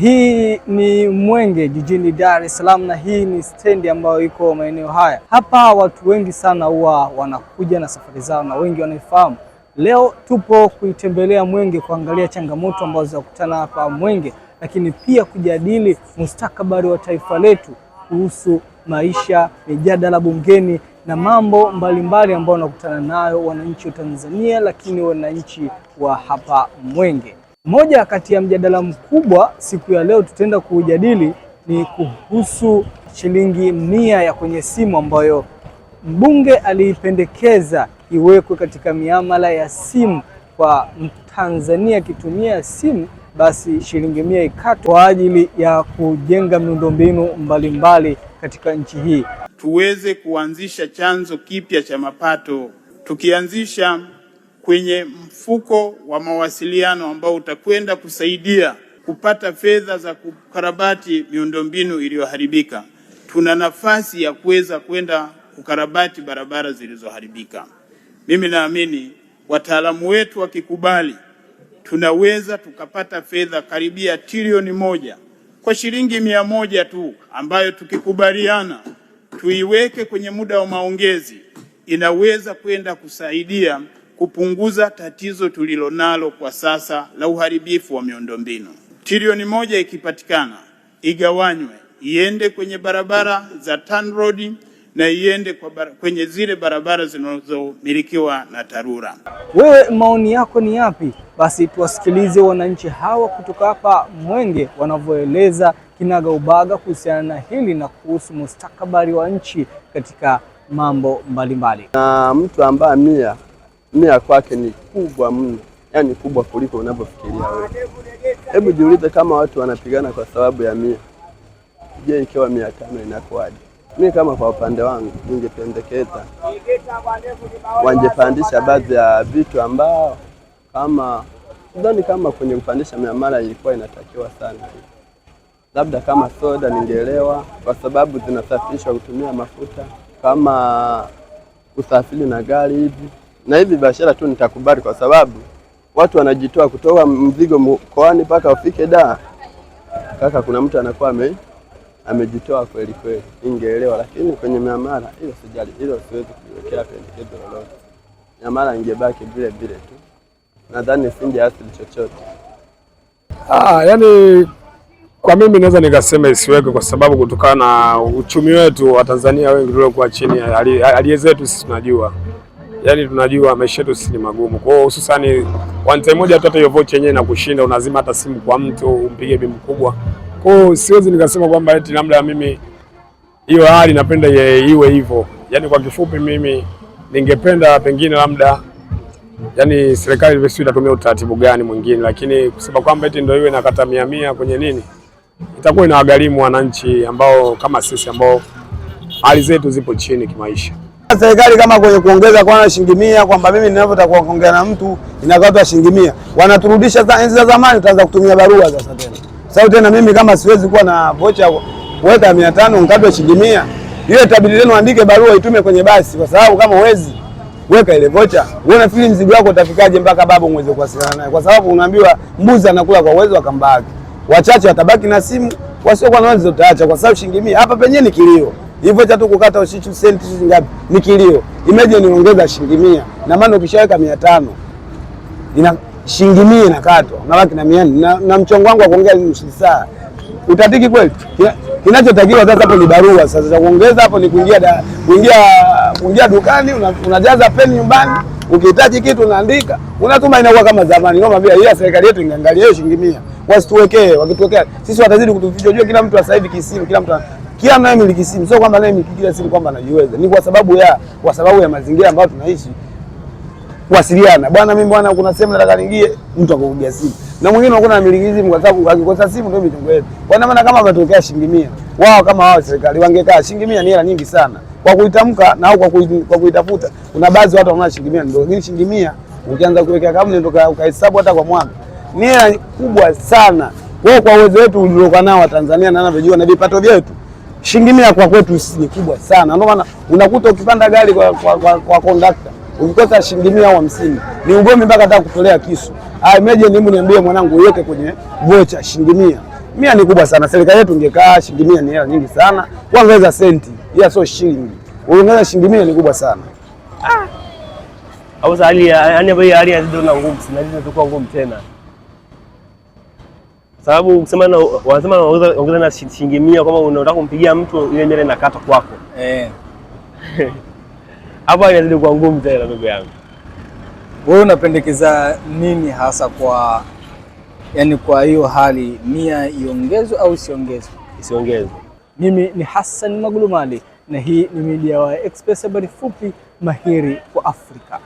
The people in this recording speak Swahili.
Hii ni Mwenge jijini Dar es Salaam na hii ni stendi ambayo iko maeneo haya. Hapa watu wengi sana huwa wanakuja na safari zao na wengi wanaifahamu. Leo tupo kuitembelea Mwenge kuangalia changamoto ambazo zinakutana hapa Mwenge, lakini pia kujadili mustakabali wa taifa letu kuhusu maisha, mijadala bungeni na mambo mbalimbali ambayo wanakutana nayo wananchi wa Tanzania, lakini wananchi wa hapa Mwenge. Moja kati ya mjadala mkubwa siku ya leo tutaenda kujadili ni kuhusu shilingi 100 ya kwenye simu ambayo mbunge aliipendekeza iwekwe katika miamala ya simu. Kwa Mtanzania akitumia simu basi shilingi 100 ikatwe kwa ajili ya kujenga miundombinu mbalimbali katika nchi hii. Tuweze kuanzisha chanzo kipya cha mapato, tukianzisha kwenye mfuko wa mawasiliano ambao utakwenda kusaidia kupata fedha za kukarabati miundombinu iliyoharibika. Tuna nafasi ya kuweza kwenda kukarabati barabara zilizoharibika. Mimi naamini wataalamu wetu wakikubali, tunaweza tukapata fedha karibia trilioni 1 kwa shilingi 100 tu, ambayo tukikubaliana tuiweke kwenye muda wa maongezi inaweza kwenda kusaidia kupunguza tatizo tulilonalo kwa sasa la uharibifu wa miundombinu. Trilioni 1 ikipatikana, igawanywe iende kwenye barabara za TANROADS na iende kwenye zile barabara zinazomilikiwa na TARURA. Wewe maoni yako ni yapi? Basi tuwasikilize wananchi hawa kutoka hapa Mwenge wanavyoeleza kinaga ubaga kuhusiana na hili na kuhusu mustakabali wa nchi katika mambo mbalimbali. Na mtu ambaye 100 kwake ni kubwa mno, yani kubwa kuliko unavyofikiria wewe. Hebu jiulize kama watu wanapigana kwa sababu ya 100. Je, ikiwa 500 inakuwaje? Mimi kama kwa upande wangu ningependekeza wangepandisha baadhi ya vitu ambao kama sidhani kama kwenye kupandisha miamala ilikuwa inatakiwa sana. Labda kama soda ningeelewa kwa sababu zinasafirishwa kutumia mafuta, kama usafiri na gari hivi. Na hivi biashara tu nitakubali kwa sababu watu wanajitoa kutoa mzigo mkoani mpaka ufike Dar. Kaka, kuna mtu anakuwa amejitoa kweli kweli, ingeelewa. Lakini kwenye miamala hilo sijali, hilo siwezi kuwekea pendekezo lolote. Miamala ingebaki vile vile tu, nadhani singeathiri chochote. Yani kwa mimi naweza nikasema isiweke kwa sababu kutokana na uchumi wetu wa Tanzania wengi tuliokuwa chini, hali zetu sisi tunajua. Yani tunajua maisha yetu sisi ni magumu. Kwa hiyo hususani one time moja hata hiyo vocha yenyewe inakushinda, unazima hata simu kwa mtu umpige bimu kubwa. Kwa hiyo siwezi nikasema kwamba eti labda mimi hiyo hali napenda iwe hivyo. Yani kwa kifupi mimi ningependa pengine labda yani serikali ilivyo itatumia utaratibu gani mwingine, lakini kusema kwamba eti ndio iwe nakata 100 kwenye nini, itakuwa inawagharimu wananchi ambao kama sisi ambao hali zetu zipo chini kimaisha. Serikali kama kwenye kuongeza kwa shilingi 100 kwamba mimi ninavyotakuwa kuongea na mtu inakatwa shilingi 100, wanaturudisha enzi za zamani, tutaanza kutumia barua sasa tena. Sasa tena mimi kama siwezi kuwa na vocha kuweka 500 nikatwe shilingi 100, hiyo itabidi leo andike barua itume kwenye basi, kwa sababu kama huwezi weka ile vocha, wewe unafikiri mzigo wako utafikaje mpaka babu mweze kuwasiliana naye? Kwa sababu unaambiwa mbuzi anakula kwa uwezo wa kambaki. Wachache watabaki na simu, wasio kwa nazo utaacha kwa sababu shilingi 100 hapa penyewe ni kilio. Hivyo cha tu kukata ushichu senti ngapi ni kilio. Imagine niongeza shilingi 100 na maana ukishaweka 500 ina shilingi 100 inakatwa unabaki na 100 na mchongo wangu wa kuongea nusu saa. Utatiki kweli? Kinachotakiwa sasa hapo ni barua. Sasa za kuongeza hapo ni kuingia dukani, unajaza peni nyumbani, ukihitaji kitu unaandika, unatuma, inakuwa kama zamani. Naomba pia hiyo serikali yetu ingeangalia hiyo shilingi 100. Wasituwekee, wakituwekea sisi watazidi kutuficha. Unajua kila mtu sasa hivi kisimu, kila naye miliki simu. Sio kwamba naye miliki kila simu kwamba anajiweza. Ni kwa sababu ya mazingira ambayo tunaishi. Kuwasiliana. Bwana mimi kuna sehemu nataka niingie, mtu akupigia simu. Na mwingine unakuwa na miliki simu kwa sababu akikosa simu ndio mitongo yetu. Kwa maana kama wametokea shilingi 100, wao kama wao serikali wangekaa shilingi 100 ni hela nyingi sana. Kwa kuitamka na au kwa kuitafuta. Kuna baadhi watu wanaona shilingi 100 ndio. Lakini shilingi 100 ukianza kuweka kama ndio ukahesabu hata kwa mwaka. Ni hela kubwa sana. Kwa uwezo wetu uliokuwa nao wa Tanzania na anavyojua na vipato vyetu. Shilingi 100 kwa kwetu ni kubwa sana. Ndio maana unakuta ukipanda gari kwa conductor ukikosa shilingi 100 au 50 ni ugomvi mpaka hata kutolea kisu. Imagine hebu niambie mwanangu uweke kwenye vocha shilingi 100. 100 ni kubwa sana. Serikali yetu ingekaa, shilingi 100 ni hela nyingi sana. Kuongeza senti, ila sio shilingi. Kuongeza shilingi 100 ni kubwa sana. Au hali hali inazidi na ngumu, sinazidi tukua ngumu tena. Sababu kusema na wanasema ongeza na shilingi 100 kama unataka kumpigia mtu ile mbele nakata kwako. Hapa inazidi kuwa ngumu tena ndugu yangu. Wewe unapendekeza nini hasa kwa kwa hiyo hali, 100 iongezwe au isiongezwe? Isiongezwe. Mimi ni Hassan Magulumali na hii ni Media Express, habari fupi mahiri kwa Afrika.